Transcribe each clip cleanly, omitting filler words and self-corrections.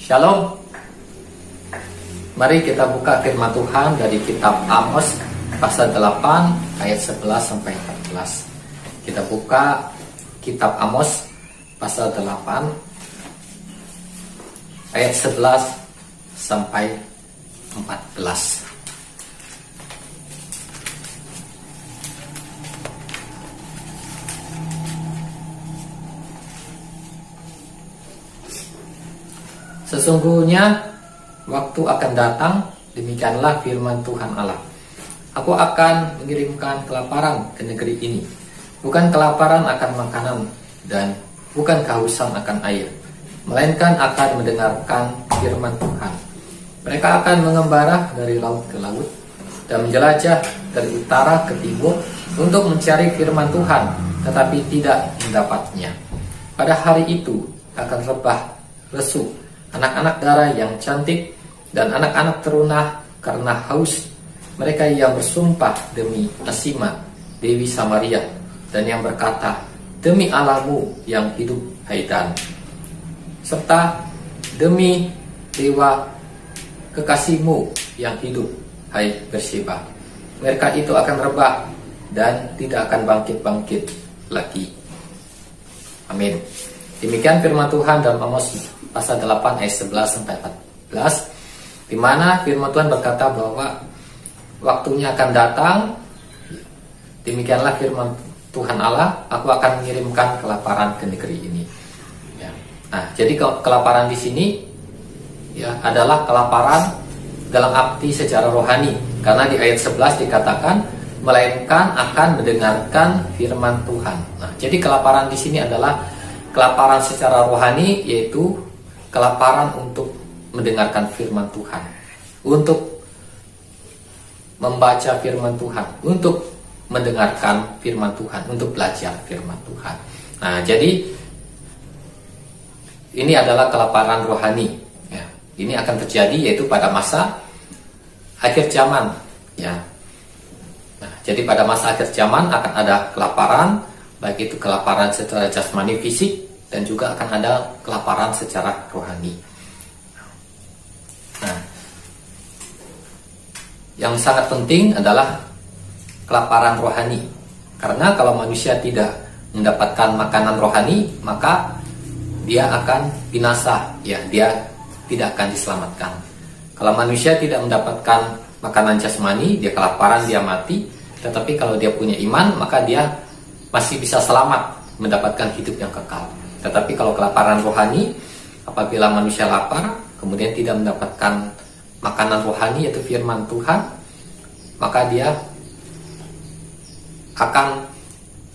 Shalom. Mari kita buka firman Tuhan dari kitab Amos pasal 8 ayat 11 sampai 14. Kita buka kitab Amos pasal 8 ayat 11 sampai 14. Sesungguhnya waktu akan datang, demikianlah firman Tuhan Allah. Aku akan mengirimkan kelaparan ke negeri ini. Bukan kelaparan akan makanan dan bukan kehausan akan air, melainkan akan mendengarkan firman Tuhan. Mereka akan mengembara dari laut ke laut dan menjelajah dari utara ke timur untuk mencari firman Tuhan, tetapi tidak mendapatnya. Pada hari itu akan rebah, lesu anak-anak darah yang cantik dan anak-anak terunah karena haus, mereka yang bersumpah demi Asima, Dewi Samaria, dan yang berkata, demi Allahmu yang hidup, hai Dan, serta demi dewa kekasihmu yang hidup, hai Berseba. Mereka itu akan rebah dan tidak akan bangkit-bangkit lagi. Amin. Demikian firman Tuhan dalam Amos pasal 8 ayat 11 sampai 14, di mana firman Tuhan berkata bahwa waktunya akan datang, demikianlah firman Tuhan Allah, aku akan mengirimkan kelaparan ke negeri ini. Ya. Nah, jadi kelaparan di sini ya adalah kelaparan dalam arti secara rohani, karena di ayat 11 dikatakan melainkan akan mendengarkan firman Tuhan. Nah, jadi kelaparan di sini adalah kelaparan secara rohani, yaitu kelaparan untuk mendengarkan firman Tuhan, untuk membaca firman Tuhan, untuk mendengarkan firman Tuhan, untuk belajar firman Tuhan. Nah, jadi ini adalah kelaparan rohani. Ya, ini akan terjadi yaitu pada masa akhir zaman. Ya. Nah, jadi pada masa akhir zaman akan ada kelaparan, baik itu kelaparan secara jasmani fisik, dan juga akan ada kelaparan secara rohani. Nah, yang sangat penting adalah kelaparan rohani, karena kalau manusia tidak mendapatkan makanan rohani, maka dia akan binasa, ya, dia tidak akan diselamatkan. Kalau manusia tidak mendapatkan makanan jasmani, dia kelaparan, dia mati. Tetapi kalau dia punya iman, maka dia masih bisa selamat, mendapatkan hidup yang kekal. Tetapi kalau kelaparan rohani, apabila manusia lapar, kemudian tidak mendapatkan makanan rohani yaitu firman Tuhan, maka dia akan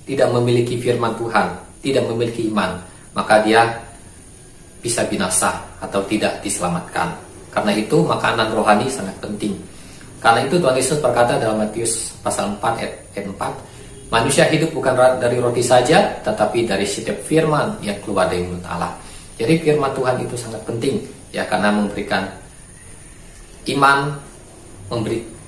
tidak memiliki firman Tuhan, tidak memiliki iman, maka dia bisa binasa atau tidak diselamatkan. Karena itu makanan rohani sangat penting. Karena itu Tuhan Yesus berkata dalam Matius pasal 4 ayat 4, manusia hidup bukan dari roti saja, tetapi dari setiap firman yang keluar dari mulut Allah. Jadi firman Tuhan itu sangat penting, ya, karena memberikan iman,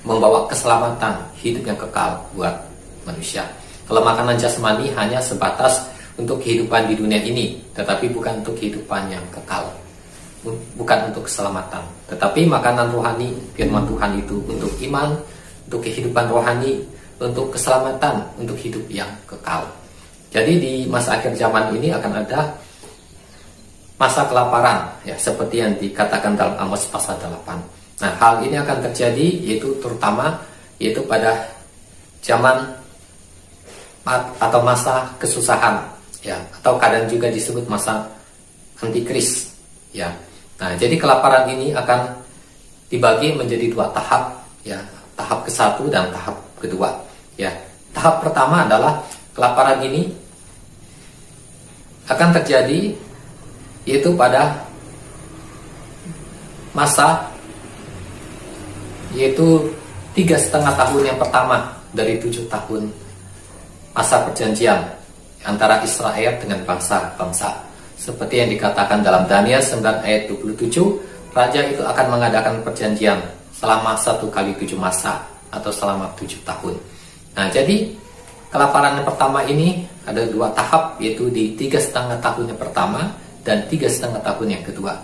membawa keselamatan, hidup yang kekal buat manusia. Kalau makanan jasmani hanya sebatas untuk kehidupan di dunia ini, tetapi bukan untuk kehidupan yang kekal, bukan untuk keselamatan. Tetapi makanan rohani, firman Tuhan itu untuk iman, untuk kehidupan rohani, untuk keselamatan, untuk hidup yang kekal. Jadi di masa akhir zaman ini akan ada masa kelaparan, ya, seperti yang dikatakan dalam Amos pasal 8. Nah, hal ini akan terjadi yaitu terutama yaitu pada zaman atau masa kesusahan, ya, atau kadang juga disebut masa antikris, ya. Nah, jadi kelaparan ini akan dibagi menjadi dua tahap, ya, tahap ke-1 dan tahap kedua. Ya, tahap pertama adalah kelaparan ini akan terjadi yaitu pada masa yaitu 3,5 tahun yang pertama dari 7 tahun masa perjanjian antara Israel dengan bangsa-bangsa. Seperti yang dikatakan dalam Daniel 9 ayat 27, raja itu akan mengadakan perjanjian selama 1 kali 7 masa atau selama 7 tahun. Nah, jadi kelaparan yang pertama ini ada 2 tahap, yaitu di 3,5 tahun yang pertama dan 3,5 tahun yang kedua.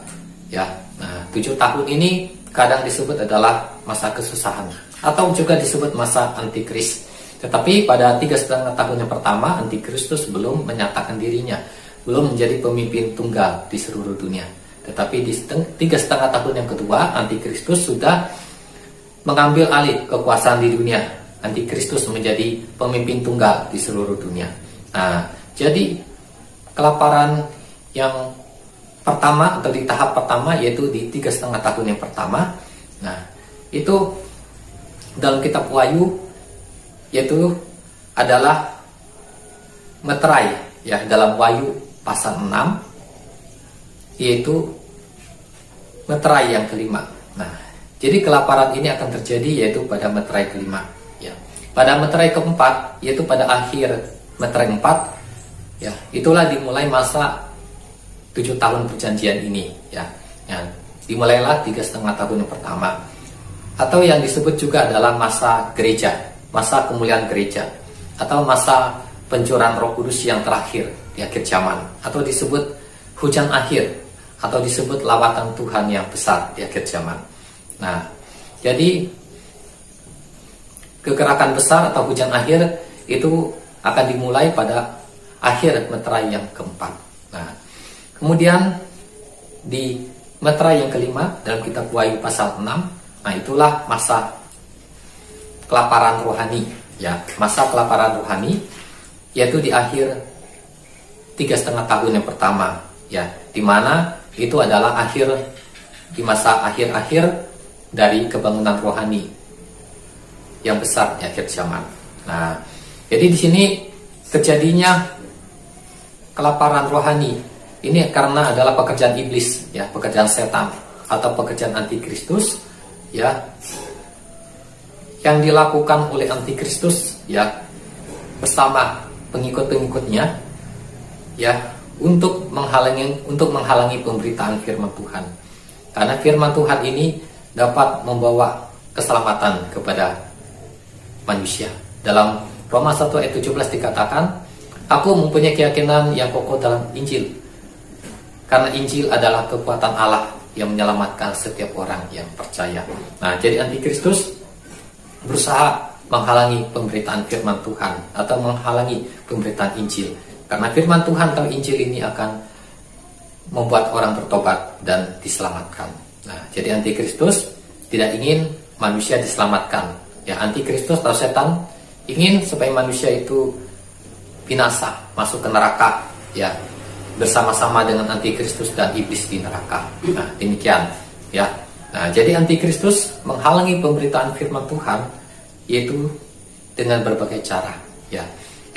Ya, nah 7 tahun ini kadang disebut adalah masa kesusahan atau juga disebut masa antikris. Tetapi pada 3,5 tahun yang pertama, antikristus belum menyatakan dirinya, belum menjadi pemimpin tunggal di seluruh dunia. Tetapi di 3,5 tahun yang kedua, antikristus sudah mengambil alih kekuasaan di dunia. Antikristus menjadi pemimpin tunggal di seluruh dunia. Nah, jadi kelaparan yang pertama atau di tahap pertama, yaitu di 3,5 tahun yang pertama. Nah, itu dalam kitab Wahyu yaitu adalah meterai, ya, dalam Wahyu pasal 6, yaitu meterai yang kelima. Nah, jadi kelaparan ini akan terjadi yaitu pada meterai kelima, ya. Pada meterai keempat, yaitu pada akhir meterai 4, ya, itulah dimulai masa 7 tahun perjanjian ini, ya. Ya, dimulailah 3,5 tahun yang pertama, atau yang disebut juga adalah masa gereja, masa kemuliaan gereja, atau masa pencurahan Roh Kudus yang terakhir di akhir zaman, atau disebut hujan akhir, atau disebut lawatan Tuhan yang besar di akhir zaman. Nah, jadi kegerakan besar atau hujan akhir itu akan dimulai pada akhir meterai yang keempat. Nah, kemudian di meterai yang kelima dalam kitab Wahyu pasal 6, nah itulah masa kelaparan rohani, ya, masa kelaparan rohani, yaitu di akhir 3,5 tahun yang pertama, ya, di mana itu adalah di masa akhir-akhir dari kebangunan rohani yang besar di akhir zaman. Nah, jadi di sini terjadinya kelaparan rohani ini karena adalah pekerjaan iblis, ya, pekerjaan setan atau pekerjaan antikristus, ya, yang dilakukan oleh antikristus, ya, bersama pengikut-pengikutnya, ya, untuk menghalangi pemberitaan firman Tuhan. Karena firman Tuhan ini dapat membawa keselamatan kepada manusia. Dalam Roma 1 ayat 17 dikatakan, "Aku mempunyai keyakinan yang kokoh dalam Injil, karena Injil adalah kekuatan Allah yang menyelamatkan setiap orang yang percaya." Nah, jadi antikristus berusaha menghalangi pemberitaan firman Tuhan atau menghalangi pemberitaan Injil. Karena firman Tuhan atau Injil ini akan membuat orang bertobat dan diselamatkan. Nah, jadi antikristus tidak ingin manusia diselamatkan. Ya, antikristus atau setan ingin supaya manusia itu binasa, masuk ke neraka, ya, bersama-sama dengan antikristus dan iblis di neraka. Nah, demikian, ya. Nah, jadi antikristus menghalangi pemberitaan firman Tuhan yaitu dengan berbagai cara, ya.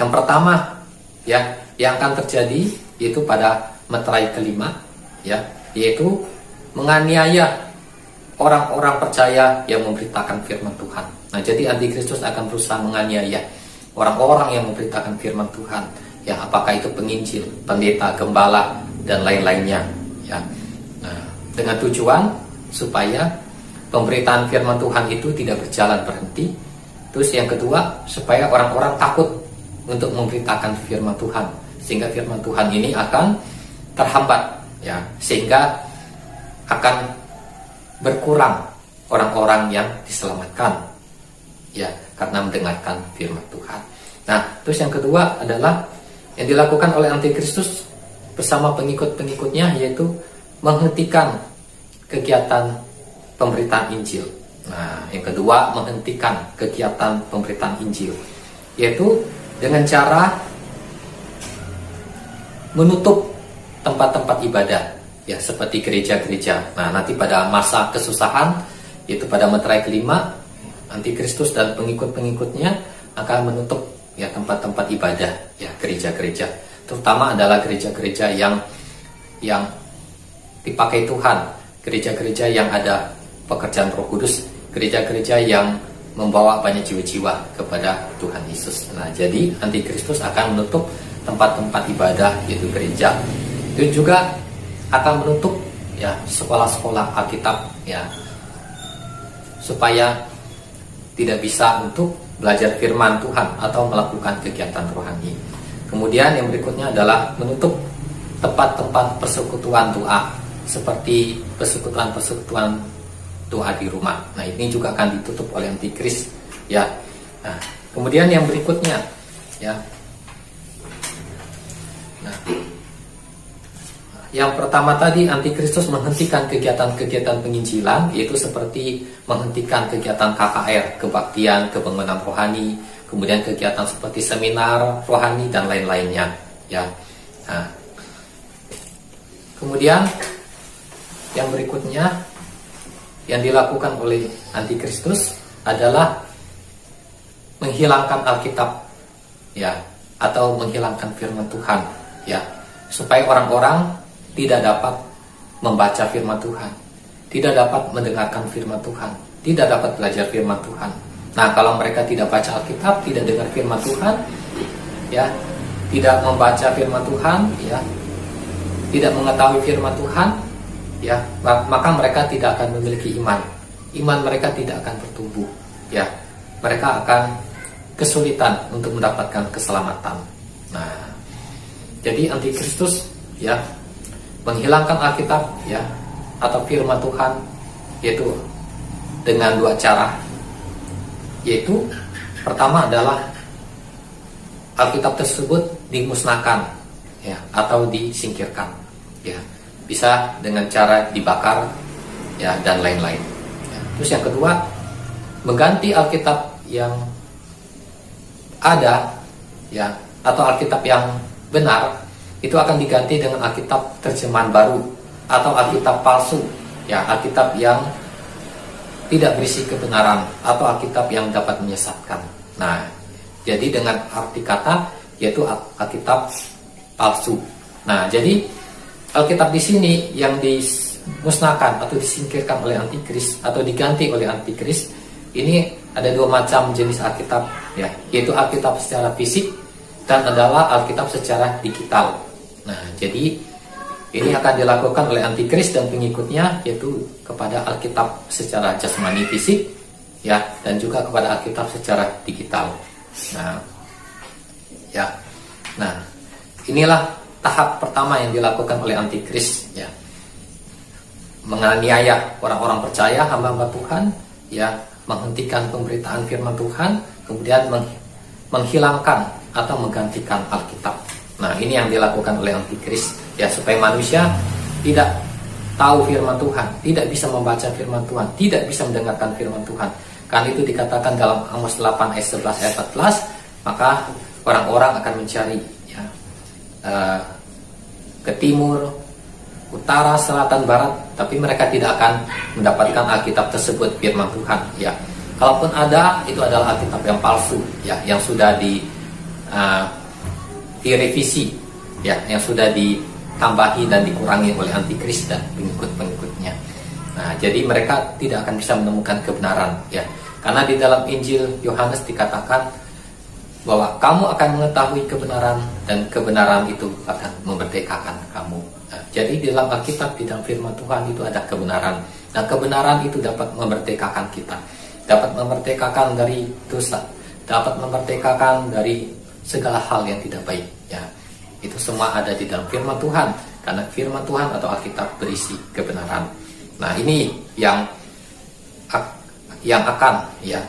Yang pertama, ya, yang akan terjadi yaitu pada meterai kelima, ya, yaitu menganiaya orang-orang percaya yang memberitakan firman Tuhan. Nah, jadi antikristus akan berusaha menganiaya orang-orang yang memberitakan firman Tuhan, ya, apakah itu penginjil, pendeta, gembala, dan lain-lainnya, ya. Nah, dengan tujuan supaya pemberitaan firman Tuhan itu tidak berjalan berhenti. Terus yang kedua, supaya orang-orang takut untuk memberitakan firman Tuhan, sehingga firman Tuhan ini akan terhambat, ya, sehingga akan berkurang orang-orang yang diselamatkan, ya, karena mendengarkan firman Tuhan. Nah, terus yang kedua adalah yang dilakukan oleh antikristus bersama pengikut-pengikutnya, yaitu menghentikan kegiatan pemberitaan Injil. Nah, yang kedua, menghentikan kegiatan pemberitaan Injil, yaitu dengan cara menutup tempat-tempat ibadah, ya, seperti gereja-gereja. Nah, nanti pada masa kesusahan, yaitu pada meterai kelima, antikristus dan pengikut-pengikutnya akan menutup, ya, tempat-tempat ibadah, ya, gereja-gereja. Terutama adalah gereja-gereja yang dipakai Tuhan, gereja-gereja yang ada pekerjaan Roh Kudus, gereja-gereja yang membawa banyak jiwa-jiwa kepada Tuhan Yesus. Nah, jadi antikristus akan menutup tempat-tempat ibadah, yaitu gereja. Itu juga akan menutup, ya, sekolah-sekolah Alkitab, ya, supaya tidak bisa untuk belajar firman Tuhan atau melakukan kegiatan rohani. Kemudian yang berikutnya adalah menutup tempat-tempat persekutuan doa, seperti persekutuan-persekutuan doa di rumah. Nah, ini juga akan ditutup oleh antikris, ya. Nah, kemudian yang berikutnya, ya. Nah, yang pertama tadi, antikristus menghentikan kegiatan-kegiatan penginjilan, yaitu seperti menghentikan kegiatan KKR, kebaktian, kebangunan rohani, kemudian kegiatan seperti seminar rohani dan lain-lainnya, ya. Nah, kemudian yang berikutnya yang dilakukan oleh antikristus adalah menghilangkan Alkitab, ya, atau menghilangkan firman Tuhan, ya, supaya orang-orang tidak dapat membaca firman Tuhan, tidak dapat mendengarkan firman Tuhan, tidak dapat belajar firman Tuhan. Nah, kalau mereka tidak baca Alkitab, tidak dengar firman Tuhan, ya, tidak membaca firman Tuhan, ya, tidak mengetahui firman Tuhan, ya, maka mereka tidak akan memiliki iman. Iman mereka tidak akan bertumbuh, ya. Mereka akan kesulitan untuk mendapatkan keselamatan. Nah, jadi antikristus, ya, menghilangkan Alkitab, ya, atau firman Tuhan, yaitu dengan dua cara, yaitu pertama adalah Alkitab tersebut dimusnahkan, ya, atau disingkirkan, ya, bisa dengan cara dibakar, ya, dan lain-lain, ya. Terus yang kedua, mengganti Alkitab yang ada, ya, atau Alkitab yang benar itu akan diganti dengan Alkitab terjemahan baru atau Alkitab palsu, ya, Alkitab yang tidak berisi kebenaran atau Alkitab yang dapat menyesatkan. Nah, jadi dengan arti kata yaitu Alkitab palsu. Nah, jadi Alkitab di sini yang dimusnahkan atau disingkirkan oleh antikris atau diganti oleh antikris, ini ada dua macam jenis Alkitab, ya, yaitu Alkitab secara fisik dan adalah Alkitab secara digital. Nah, jadi ini akan dilakukan oleh antikris dan pengikutnya, yaitu kepada Alkitab secara jasmani fisik, ya, dan juga kepada Alkitab secara digital. Nah, ya, nah, inilah tahap pertama yang dilakukan oleh antikris, ya, menganiaya orang-orang percaya, hamba-hamba Tuhan, ya, menghentikan pemberitaan firman Tuhan, kemudian menghilangkan atau menggantikan Alkitab. Nah, ini yang dilakukan oleh antikris, ya, supaya manusia tidak tahu firman Tuhan, tidak bisa membaca firman Tuhan, tidak bisa mendengarkan firman Tuhan. Kan itu dikatakan dalam Amos 8 ayat 11 ayat 14, maka orang-orang akan mencari, ya, ke timur, utara, selatan, barat, tapi mereka tidak akan mendapatkan Alkitab tersebut, firman Tuhan, ya. Kalaupun ada, itu adalah Alkitab yang palsu, ya, yang sudah direvisi, ya, yang sudah ditambahi dan dikurangi oleh antikris dan pengikut-pengikutnya. Nah, jadi mereka tidak akan bisa menemukan kebenaran, ya, karena di dalam Injil Yohanes dikatakan bahwa kamu akan mengetahui kebenaran dan kebenaran itu akan memerdekakan kamu. Nah, jadi di dalam Alkitab, di dalam firman Tuhan itu ada kebenaran. Nah, kebenaran itu dapat memerdekakan kita, dapat memerdekakan dari dosa, dapat memerdekakan dari segala hal yang tidak baik, ya. Itu semua ada di dalam firman Tuhan, karena firman Tuhan atau Alkitab berisi kebenaran. Nah, ini yang akan, ya,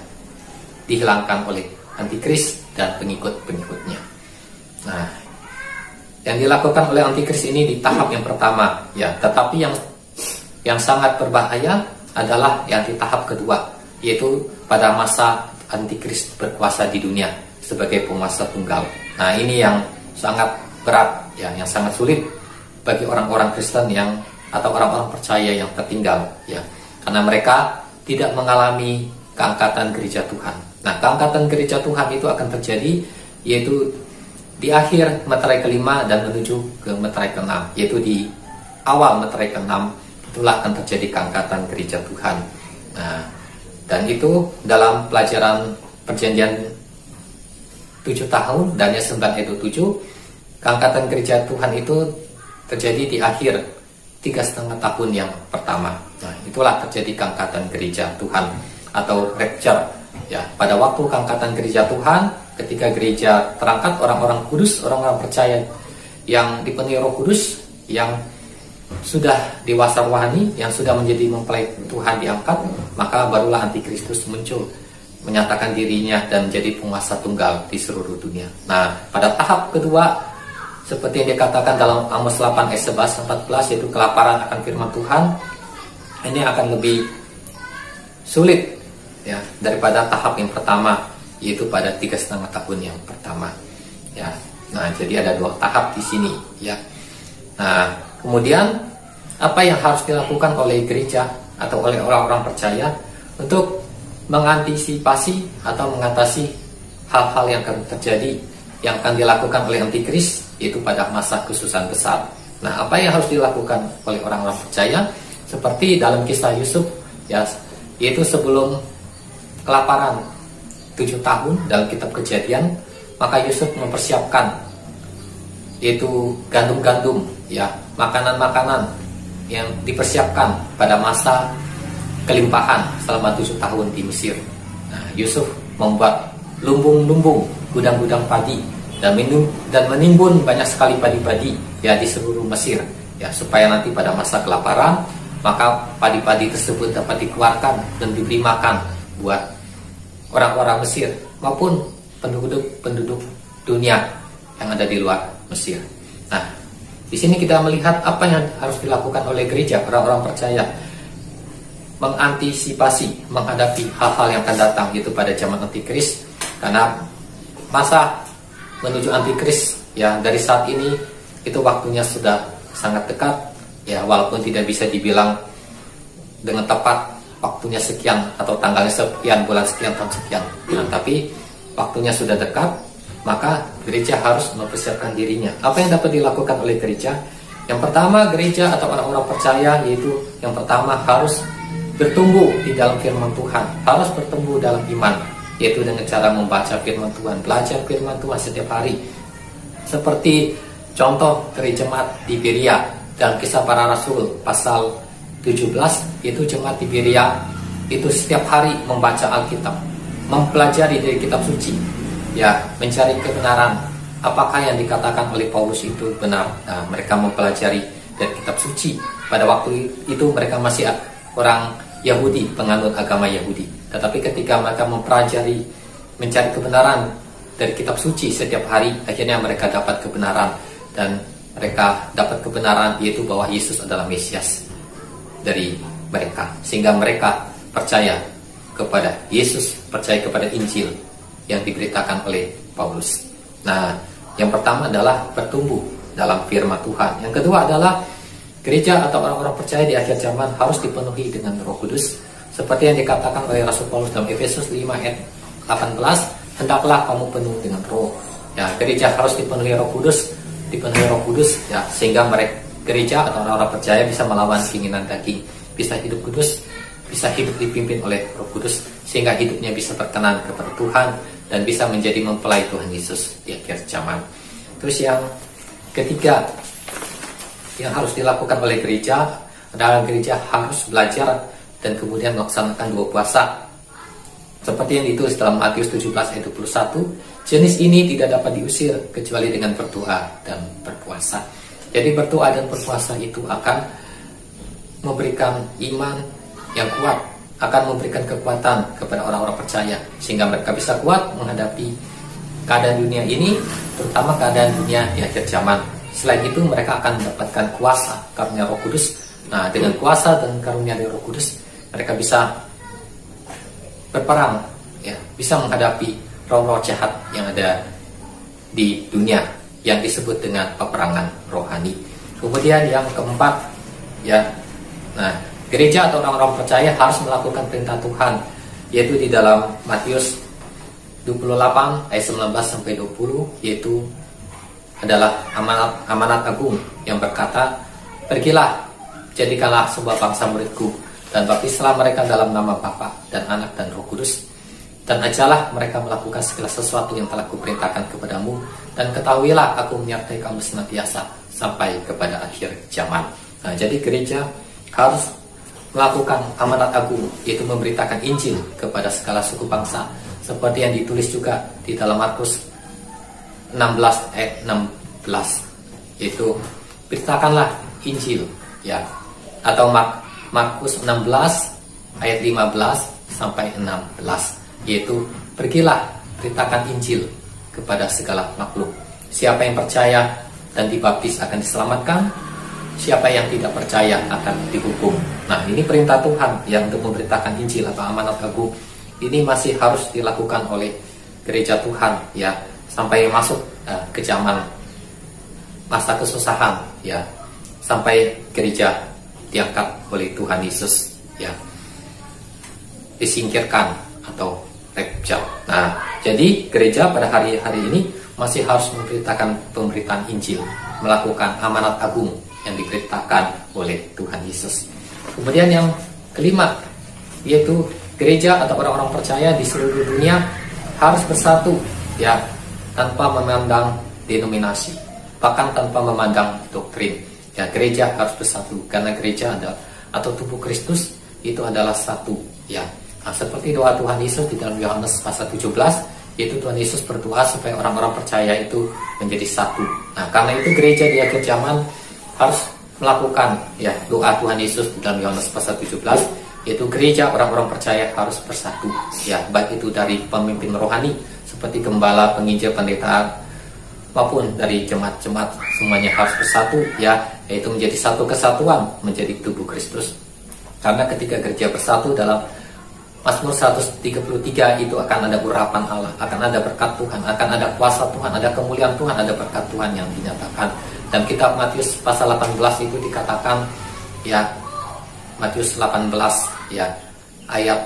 dihilangkan oleh antikris dan pengikut-pengikutnya. Nah, yang dilakukan oleh antikris ini di tahap yang pertama, ya, tetapi yang sangat berbahaya adalah yang di tahap kedua, yaitu pada masa antikris berkuasa di dunia sebagai penguasa tunggal. Nah, ini yang sangat berat, ya, yang sangat sulit bagi orang-orang Kristen atau orang-orang percaya yang tertinggal, ya, karena mereka tidak mengalami keangkatan gereja Tuhan. Nah, keangkatan gereja Tuhan itu akan terjadi yaitu di akhir meterai kelima dan menuju ke meterai keenam, yaitu di awal meterai keenam itulah akan terjadi keangkatan gereja Tuhan. Nah, dan itu dalam pelajaran perjanjian 7 tahun dan 9 ayat 7, keangkatan gereja Tuhan itu terjadi di akhir 3,5 tahun yang pertama. Nah, itulah terjadi keangkatan gereja Tuhan atau rapture, ya. Pada waktu keangkatan gereja Tuhan, ketika gereja terangkat, orang-orang kudus, orang-orang percaya yang dipenuhi Roh Kudus, yang sudah dewasa rohani, yang sudah menjadi mempelai Tuhan diangkat, maka barulah antikristus muncul, menyatakan dirinya dan menjadi penguasa tunggal di seluruh dunia. Nah, pada tahap kedua, seperti yang dikatakan dalam Amos 8 ayat 11-14, yaitu kelaparan akan firman Tuhan, ini akan lebih sulit ya daripada tahap yang pertama, yaitu pada 3,5 tahun yang pertama. Ya, nah jadi ada 2 tahap di sini. Ya, nah kemudian apa yang harus dilakukan oleh gereja atau oleh orang-orang percaya untuk mengantisipasi atau mengatasi hal-hal yang akan terjadi, yang akan dilakukan oleh antikris, yaitu pada masa khususan besar. Nah, apa yang harus dilakukan oleh orang-orang percaya? Seperti dalam kisah Yusuf, ya, yaitu sebelum kelaparan 7 tahun dalam kitab Kejadian, maka Yusuf mempersiapkan yaitu gandum-gandum, ya, makanan-makanan yang dipersiapkan pada masa kelimpahan selama 7 tahun di Mesir. Nah, Yusuf membuat lumbung-lumbung, gudang-gudang padi, dan menimbun banyak sekali padi-padi ya di seluruh Mesir, ya, supaya nanti pada masa kelaparan maka padi-padi tersebut dapat dikeluarkan dan diberi makan buat orang-orang Mesir maupun penduduk dunia yang ada di luar Mesir. Nah, di sini kita melihat apa yang harus dilakukan oleh gereja, orang-orang percaya, mengantisipasi, menghadapi hal-hal yang akan datang, yaitu pada zaman antikris. Karena masa menuju antikris, ya, dari saat ini itu waktunya sudah sangat dekat, ya, walaupun tidak bisa dibilang dengan tepat waktunya sekian atau tanggalnya sekian, bulan sekian, tahun sekian. Nah, tapi waktunya sudah dekat, maka gereja harus mempersiapkan dirinya. Apa yang dapat dilakukan oleh gereja? Yang pertama, gereja atau orang-orang percaya, yaitu yang pertama harus bertumbuh di dalam firman Tuhan, harus bertumbuh dalam iman, yaitu dengan cara membaca firman Tuhan, belajar firman Tuhan setiap hari. Seperti contoh dari jemaat di Berea dalam Kisah Para Rasul pasal 17, itu jemaat di Berea itu setiap hari membaca Alkitab, mempelajari dari kitab suci, ya, mencari kebenaran apakah yang dikatakan oleh Paulus itu benar. Nah, mereka mempelajari dari kitab suci. Pada waktu itu mereka masih orang Yahudi, penganut agama Yahudi. Tetapi ketika mereka mempelajari, mencari kebenaran dari kitab suci setiap hari, akhirnya mereka dapat kebenaran, dan mereka dapat kebenaran yaitu bahwa Yesus adalah Mesias dari mereka, sehingga mereka percaya kepada Yesus, percaya kepada Injil yang diberitakan oleh Paulus. Nah, yang pertama adalah bertumbuh dalam firman Tuhan. Yang kedua adalah gereja atau orang-orang percaya di akhir zaman harus dipenuhi dengan Roh Kudus, seperti yang dikatakan oleh Rasul Paulus dalam Efesus 5 ayat 18, hendaklah kamu penuh dengan Roh. Ya, gereja harus dipenuhi Roh Kudus, ya, sehingga mereka, gereja atau orang-orang percaya, bisa melawan keinginan daging, bisa hidup kudus, bisa hidup dipimpin oleh Roh Kudus, sehingga hidupnya bisa berkenan kepada Tuhan dan bisa menjadi mempelai Tuhan Yesus di akhir zaman. Terus yang ketiga yang harus dilakukan oleh gereja adalah gereja harus belajar dan kemudian melaksanakan 2 puasa. Seperti yang ditulis dalam Matius 17 ayat 21, jenis ini tidak dapat diusir kecuali dengan berdoa dan berpuasa. Jadi berdoa dan berpuasa itu akan memberikan iman yang kuat, akan memberikan kekuatan kepada orang-orang percaya, sehingga mereka bisa kuat menghadapi keadaan dunia ini, terutama keadaan dunia di akhir zaman. Selain itu mereka akan mendapatkan kuasa karunia Roh Kudus. Nah, dengan kuasa dan karunia dari Roh Kudus, mereka bisa berperang, ya, bisa menghadapi roh-roh jahat yang ada di dunia yang disebut dengan peperangan rohani. Kemudian yang keempat, ya, nah, gereja atau orang-orang percaya harus melakukan perintah Tuhan, yaitu di dalam Matius 28 ayat 19 sampai 20, yaitu adalah amanat agung yang berkata, pergilah, jadikanlah sebuah bangsa muridku, dan baptislah mereka dalam nama Bapa dan Anak dan Roh Kudus, dan ajalah mereka melakukan segala sesuatu yang telah kuperintahkan kepadamu, dan ketahuilah aku menyertai kamu senantiasa sampai kepada akhir zaman. Nah, jadi gereja harus melakukan amanat agung, yaitu memberitakan Injil kepada segala suku bangsa, seperti yang ditulis juga di dalam Markus 16 ayat 16, yaitu beritakanlah Injil, ya, atau Markus 16 ayat 15 sampai 16, yaitu pergilah beritakan Injil kepada segala makhluk. Siapa yang percaya dan dibaptis akan diselamatkan, siapa yang tidak percaya akan dihukum. Nah, ini perintah Tuhan yang untuk memberitakan Injil atau amanat agung. Ini masih harus dilakukan oleh gereja Tuhan, ya, sampai masuk ke zaman masa kesusahan, ya, sampai gereja diangkat oleh Tuhan Yesus, ya, disingkirkan atau rapture. Nah, jadi gereja pada hari-hari ini masih harus memberitakan pemberitaan Injil, melakukan amanat agung yang diberitakan oleh Tuhan Yesus. Kemudian yang kelima, yaitu gereja atau orang-orang percaya di seluruh dunia harus bersatu, ya, tanpa memandang denominasi, bahkan tanpa memandang doktrin. Ya, gereja harus bersatu karena gereja atau tubuh Kristus itu adalah satu, ya. Nah, seperti doa Tuhan Yesus di dalam Yohanes pasal 17, yaitu Tuhan Yesus berdoa supaya orang-orang percaya itu menjadi satu. Nah, karena itu gereja di akhir zaman harus melakukan, ya, doa Tuhan Yesus di dalam Yohanes pasal 17, yaitu gereja orang-orang percaya harus bersatu, ya, baik itu dari pemimpin rohani seperti gembala, penginjil, pendeta, maupun dari jemaat-jemaat, semuanya harus bersatu, ya, yaitu menjadi satu kesatuan, menjadi tubuh Kristus. Karena ketika gereja bersatu dalam Mazmur 133 itu akan ada urapan Allah, akan ada berkat Tuhan, akan ada kuasa Tuhan, ada kemuliaan Tuhan, ada berkat Tuhan yang dinyatakan. Dan kitab Matius pasal 18 itu dikatakan, ya, Matius 18, ya, ayat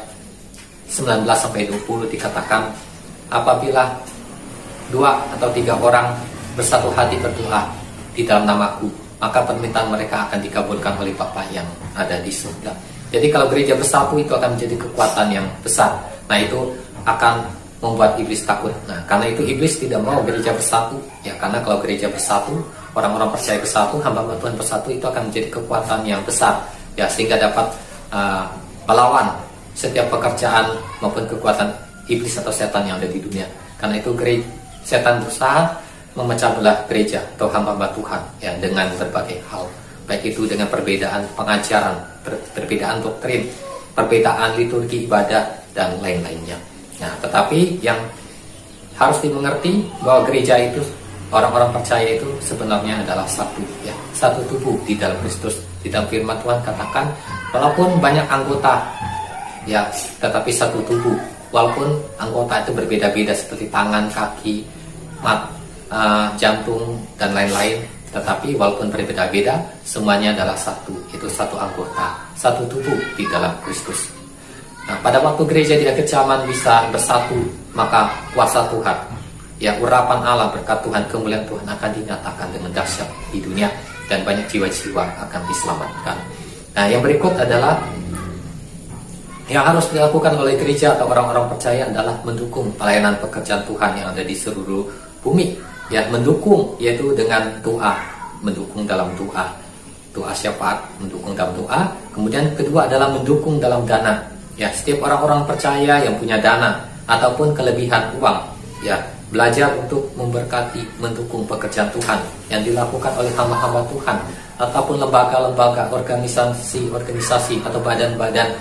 19 sampai 20 dikatakan, apabila 2 atau 3 orang bersatu hati berdoa di dalam namaku, maka permintaan mereka akan dikabulkan oleh Bapa yang ada di surga. Jadi kalau gereja bersatu itu akan menjadi kekuatan yang besar. Nah, itu akan membuat iblis takut. Nah, karena itu iblis tidak mau gereja bersatu, ya, karena kalau gereja bersatu, orang-orang percaya bersatu, hamba Tuhan bersatu, itu akan menjadi kekuatan yang besar, ya, sehingga dapat melawan setiap pekerjaan maupun kekuatan iblis atau setan yang ada di dunia. Karena itu setan berusaha memecah belah gereja atau hamba Tuhan, ya, dengan berbagai hal, baik itu dengan perbedaan pengajaran, perbedaan doktrin, perbedaan liturgi ibadah, dan lain-lainnya. Nah, tetapi yang harus dimengerti bahwa gereja itu, orang-orang percaya itu sebenarnya adalah satu, ya, satu tubuh di dalam Kristus. Di dalam firman Tuhan katakan, walaupun banyak anggota, ya, tetapi satu tubuh. Walaupun anggota itu berbeda-beda seperti tangan, kaki, jantung, dan lain-lain, tetapi walaupun berbeda-beda, semuanya adalah satu. Itu satu anggota, satu tubuh di dalam Kristus. Nah, pada waktu gereja di akhir zaman bisa bersatu, maka kuasa Tuhan, ya, urapan Allah, berkat Tuhan, kemuliaan Tuhan akan dinyatakan dengan dahsyat di dunia, dan banyak jiwa-jiwa akan diselamatkan. Nah, yang berikut adalah yang harus dilakukan oleh gereja atau orang-orang percaya adalah mendukung pelayanan pekerjaan Tuhan yang ada di seluruh bumi, ya, mendukung, yaitu dengan doa, mendukung dalam doa syafaat, mendukung dalam doa. Kemudian kedua adalah mendukung dalam dana, ya, setiap orang-orang percaya yang punya dana ataupun kelebihan uang, ya, belajar untuk memberkati, mendukung pekerjaan Tuhan yang dilakukan oleh hamba-hamba Tuhan ataupun lembaga-lembaga, organisasi atau badan-badan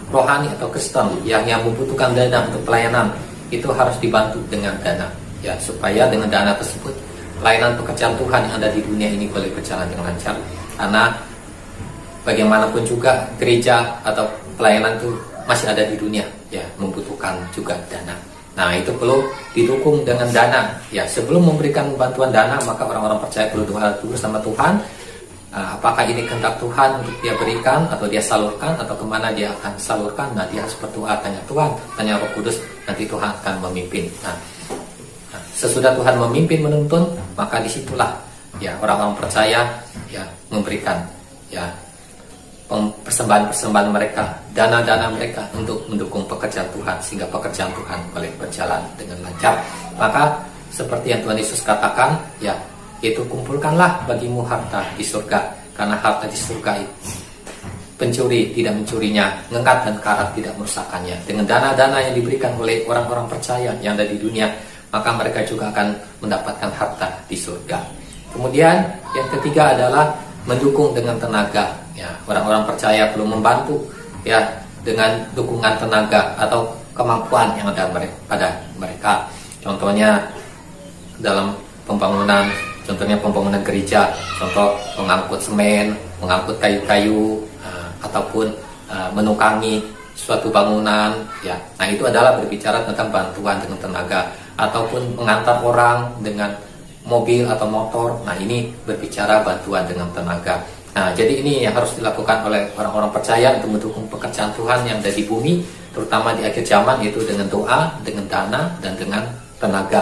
rohani atau Kristen yang membutuhkan dana untuk pelayanan, itu harus dibantu dengan dana, ya, supaya dengan dana tersebut pelayanan pekerjaan Tuhan yang ada di dunia ini boleh berjalan dengan lancar. Karena bagaimanapun juga gereja atau pelayanan itu masih ada di dunia, ya, membutuhkan juga dana. Nah, itu perlu didukung dengan dana, ya. Sebelum memberikan bantuan dana, maka orang-orang percaya perlu doa dulu sama Tuhan, apakah ini kehendak Tuhan untuk dia berikan atau dia salurkan, atau kemana dia akan salurkan. Nah, dia harus berdoa, tanya Tuhan, tanya Roh Kudus, nanti Tuhan akan memimpin. Nah, sesudah Tuhan memimpin, menuntun, maka disitulah, ya, orang-orang percaya, ya, memberikan, ya, persembahan-persembahan mereka, dana-dana mereka untuk mendukung pekerjaan Tuhan, sehingga pekerjaan Tuhan boleh berjalan dengan lancar. Maka seperti yang Tuhan Yesus katakan, ya, yaitu kumpulkanlah bagimu harta di surga, karena harta di surga itu pencuri tidak mencurinya, ngengkat dan karat tidak merusakkannya. Dengan dana-dana yang diberikan oleh orang-orang percaya yang ada di dunia, maka mereka juga akan mendapatkan harta di surga. Kemudian yang ketiga adalah mendukung dengan tenaga, Ya, orang-orang percaya perlu membantu ya dengan dukungan tenaga atau kemampuan yang ada pada mereka. Contohnya dalam pembangunan, contohnya pembangunan gereja, contoh mengangkut semen, mengangkut kayu-kayu, ataupun menukangi suatu bangunan, ya. Nah, itu adalah berbicara tentang bantuan dengan tenaga, ataupun mengantar orang dengan mobil atau motor. Nah, ini berbicara bantuan dengan tenaga. Nah, jadi ini yang harus dilakukan oleh orang-orang percaya untuk mendukung pekerjaan Tuhan yang ada di bumi, terutama di akhir zaman, yaitu dengan doa, dengan dana, dan dengan tenaga.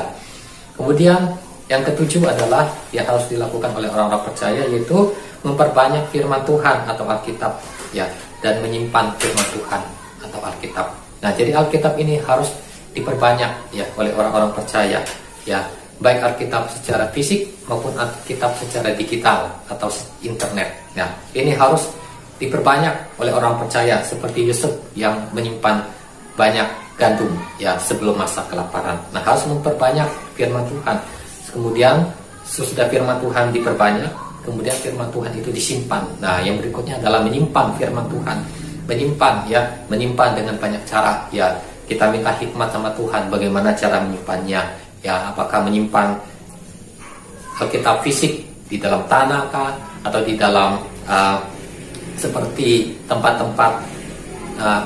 Kemudian yang ketujuh adalah yang harus dilakukan oleh orang-orang percaya, yaitu memperbanyak firman Tuhan atau Alkitab, ya, dan menyimpan firman Tuhan atau Alkitab. Nah, jadi Alkitab ini harus diperbanyak ya oleh orang-orang percaya, ya, baik Alkitab secara fisik maupun Alkitab secara digital atau internet. Nah, ini harus diperbanyak oleh orang percaya seperti Yusuf yang menyimpan banyak gandum ya sebelum masa kelaparan. Nah, harus memperbanyak firman Tuhan. Kemudian sesudah firman Tuhan diperbanyak, kemudian firman Tuhan itu disimpan. Nah, yang berikutnya adalah menyimpan firman Tuhan. Menyimpan dengan banyak cara, ya. Kita minta hikmat sama Tuhan bagaimana cara menyimpannya, ya. Apakah menyimpan Alkitab fisik di dalam tanah kah, atau di dalam seperti tempat-tempat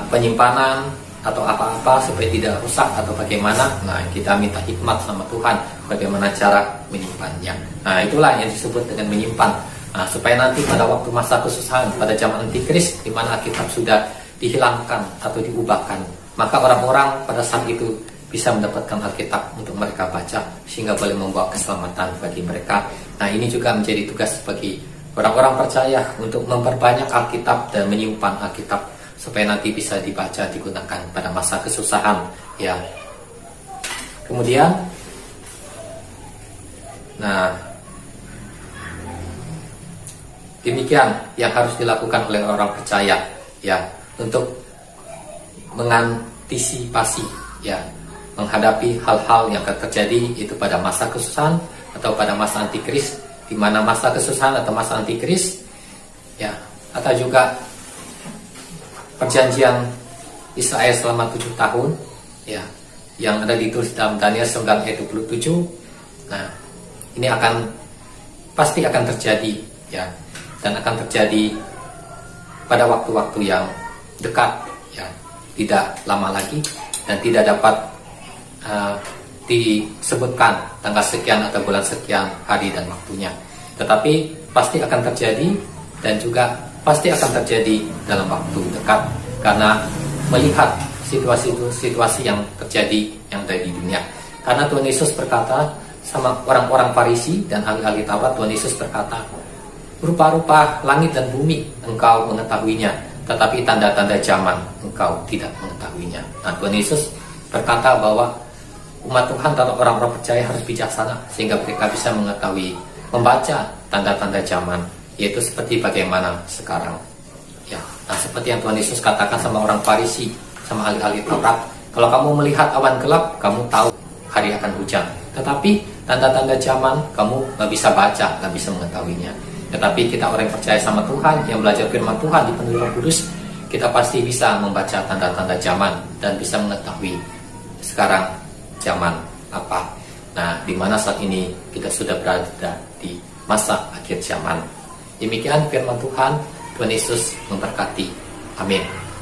penyimpanan atau apa-apa supaya tidak rusak atau bagaimana. Nah, kita minta hikmat sama Tuhan bagaimana cara menyimpannya. Nah, itulah yang disebut dengan menyimpan. Nah, supaya nanti pada waktu masa kesusahan, pada zaman antikris, di mana Alkitab sudah dihilangkan atau diubahkan, maka orang-orang pada saat itu bisa mendapatkan Alkitab untuk mereka baca, sehingga boleh membawa keselamatan bagi mereka. Nah, ini juga menjadi tugas bagi orang-orang percaya untuk memperbanyak Alkitab dan menyimpan Alkitab, supaya nanti bisa dibaca, digunakan pada masa kesusahan, ya. Kemudian, nah, demikian yang harus dilakukan oleh orang percaya, ya, untuk mengantisipasi, ya, menghadapi hal-hal yang akan terjadi itu pada masa kesusahan atau pada masa antikris, di mana masa kesusahan atau masa antikris, ya, atau juga perjanjian Israel selama 7 tahun, ya, yang ada ditulis dalam Daniel 9 ayat 27. Nah, ini pasti akan terjadi, ya, dan akan terjadi pada waktu-waktu yang dekat, ya, tidak lama lagi, dan tidak dapat disebutkan tanggal sekian atau bulan sekian hari dan waktunya, tetapi pasti akan terjadi, dan juga pasti akan terjadi dalam waktu dekat, karena melihat situasi yang terjadi yang ada di dunia. Karena Tuhan Yesus berkata sama orang-orang Farisi dan ahli-ahli Taurat, Tuhan Yesus berkata, rupa-rupa langit dan bumi engkau mengetahuinya, tetapi tanda-tanda zaman engkau tidak mengetahuinya. Nah, Tuhan Yesus berkata bahwa umat Tuhan atau orang-orang percaya harus bijaksana, sehingga mereka bisa mengetahui, membaca tanda-tanda zaman, yaitu seperti bagaimana sekarang, ya. Nah, seperti yang Tuhan Yesus katakan sama orang Farisi, sama ahli-ahli Taurat, kalau kamu melihat awan gelap, kamu tahu hari akan hujan, tetapi tanda-tanda zaman kamu nggak bisa baca, nggak bisa mengetahuinya. Tetapi kita orang yang percaya sama Tuhan, yang belajar firman Tuhan, dipenuhi Roh Kudus, kita pasti bisa membaca tanda-tanda zaman dan bisa mengetahui sekarang zaman apa. Nah, di mana saat ini kita sudah berada di masa akhir zaman. Demikian firman Tuhan. Tuhan Yesus memberkati. Amin.